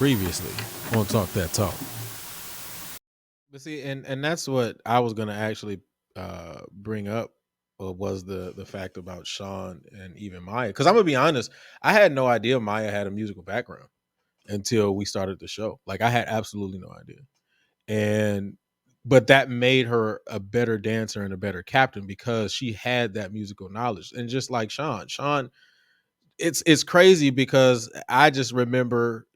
previously on Talk That Talk. But see, and that's what I was gonna actually bring up was the fact about Sean and even Maya. Because I'm gonna be honest, I had no idea Maya had a musical background until we started the show. Like I had absolutely no idea. And but that made her a better dancer and a better captain because she had that musical knowledge. And just like Sean, it's crazy because I just remember,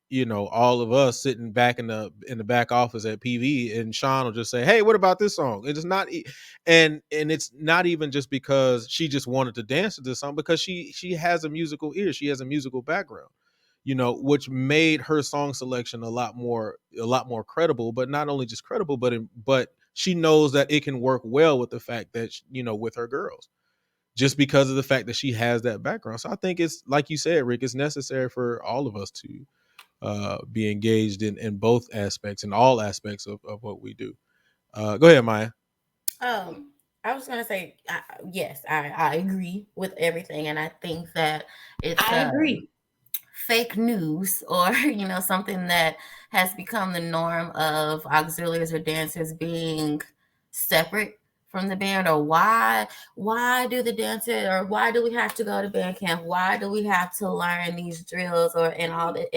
all of us sitting back in the back office at PV, and Sean will just say, "Hey, what about this song?" It is not, and it's not even just because she just wanted to dance to this song, because she has a musical ear, she has a musical background, which made her song selection a lot more credible. But not only just credible, but she knows that it can work well with the fact that with her girls, just because of the fact that she has that background. So I think it's like you said, Rick, it's necessary for all of us to be engaged in both aspects and all aspects of what we do. Go ahead, Maya. I was gonna say yes, I agree with everything, and I think that it's I agree. fake news or something that has become the norm of auxiliaries or dancers being separate from the band. Or why do the dancer, or why do we have to go to band camp, why do we have to learn these drills or and all the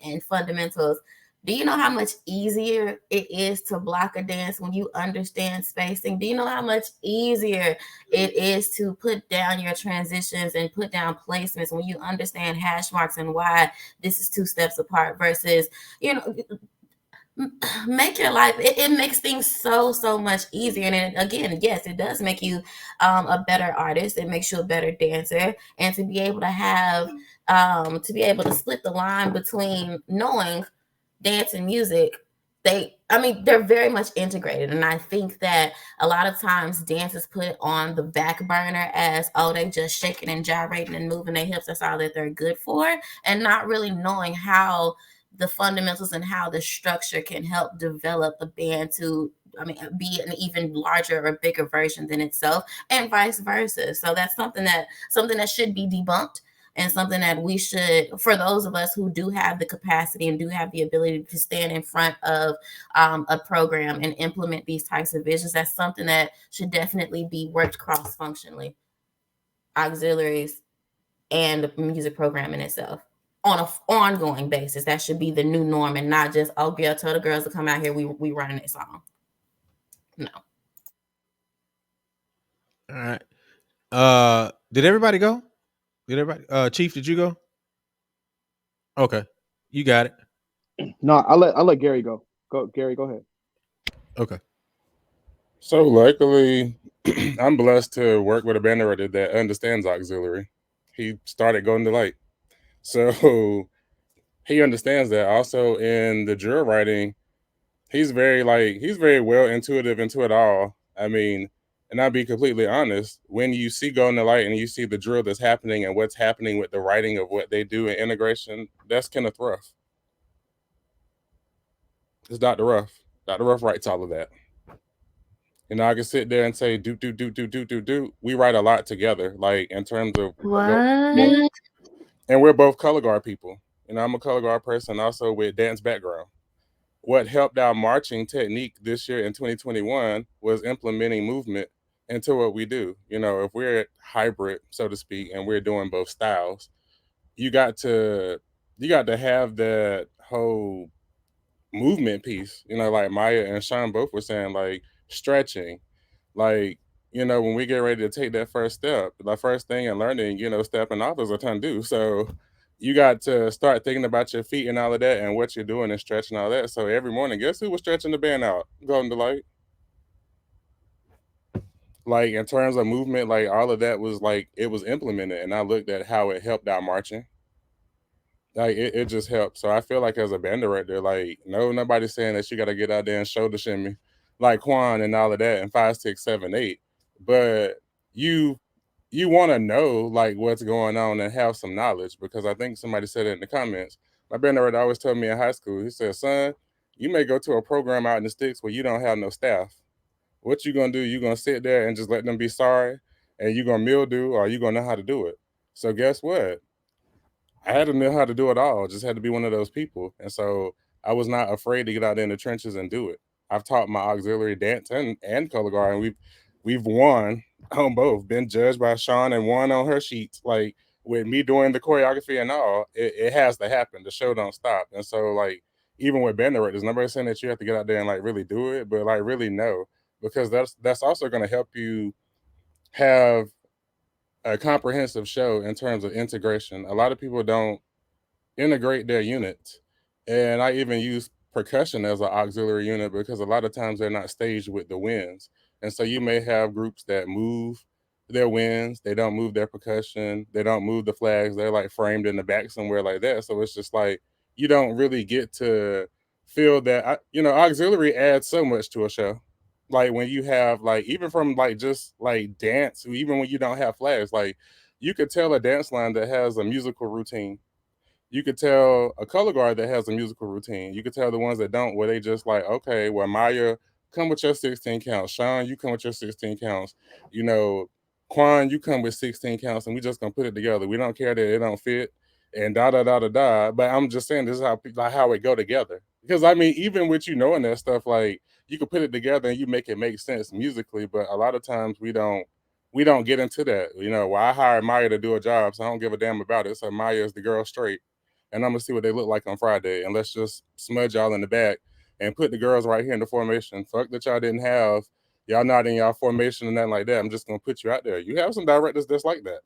and fundamentals? Do you know how much easier it is to block a dance when you understand spacing? Do you know how much easier it is to put down your transitions and put down placements when you understand hash marks and why this is two steps apart versus, you know, make your life, it makes things so much easier. And again, yes, it does make you a better artist. It makes you a better dancer. And to be able to have, to be able to split the line between knowing dance and music, they're very much integrated. And I think that a lot of times dance is put on the back burner as, oh, they just shaking and gyrating and moving their hips, that's all that they're good for, and not really knowing how the fundamentals and how the structure can help develop a band to, be an even larger or bigger version than itself, and vice versa. So that's something that should be debunked, and something that we should, for those of us who do have the capacity and do have the ability to stand in front of a program and implement these types of visions, that's something that should definitely be worked cross functionally, auxiliaries and the music program in itself, on an ongoing basis. That should be the new norm, and not just, oh girl, tell the girls to come out here, we running this song. No. All right. Did everybody go? Did everybody? Chief, did you go? Okay, you got it. No, I'll let Gary go. Go, Gary. Go ahead. Okay. So luckily, I'm blessed to work with a band director that understands auxiliary. He started Golden Delight, so he understands that. Also, in the drill writing, he's very well intuitive into it all. I mean, and I'll be completely honest, when you see Golden Delight and you see the drill that's happening and what's happening with the writing of what they do in integration, that's Kenneth Ruff. It's Dr. Ruff. Dr. Ruff writes all of that. I can sit there and say, do. We write a lot together, like in terms of What? and we're both color guard people. I'm a color guard person also with dance background. What helped our marching technique this year in 2021 was implementing movement into what we do. If we're hybrid, so to speak, and we're doing both styles, you got to have that whole movement piece. Like Maya and Sean both were saying, like stretching, like when we get ready to take that first step, the first thing in learning, stepping off is a ton do. So you got to start thinking about your feet and all of that and what you're doing and stretching all that. So every morning, guess who was stretching the band out? Golden Delight. Like in terms of movement, like all of that was like it was implemented, and I looked at how it helped our marching. Like it just helped. So I feel like as a band director, like nobody's saying that you got to get out there and shoulder shimmy like Quan and all of that and 5, 6, 7, 8, but you want to know like what's going on and have some knowledge, because I think somebody said it in the comments. My band director always told me in high school, he said, son, you may go to a program out in the sticks where you don't have no staff. What you gonna do? You gonna sit there and just let them be sorry, and you gonna mildew, or you gonna know how to do it? So guess what? I had to know how to do it all. Just had to be one of those people. And so I was not afraid to get out there in the trenches and do it. I've taught my auxiliary dance and color guard, and we've won on both. Been judged by Sean and won on her sheets. Like with me doing the choreography and all, it has to happen. The show don't stop. And so like even with band directors, nobody's saying that you have to get out there and like really do it, but like really know, because that's also going to help you have a comprehensive show in terms of integration. A lot of people don't integrate their units, and I even use percussion as an auxiliary unit because a lot of times they're not staged with the winds, and so you may have groups that move their winds, they don't move their percussion, they don't move the flags, they're like framed in the back somewhere like that. So it's just like you don't really get to feel that. Auxiliary adds so much to a show. Like when you have like even from like just like dance, even when you don't have flags, like you could tell a dance line that has a musical routine. You could tell a color guard that has a musical routine. You could tell the ones that don't, where they just like, okay, well, Maya, come with your 16 counts. Sean, you come with your 16 counts. Quan, you come with 16 counts, and we just gonna put it together. We don't care that it don't fit, and da da da da da. But I'm just saying, this is how it go together. Because I mean, even with knowing that stuff, like you can put it together and you make it make sense musically. But a lot of times we don't get into that. Well, I hired Maya to do a job, so I don't give a damn about it. So Maya is the girl straight, and I'm gonna see what they look like on Friday, and let's just smudge y'all in the back and put the girls right here in the formation. Fuck that y'all didn't have y'all not in y'all formation and nothing like that. I'm just gonna put you out there. You have some directors that's like that.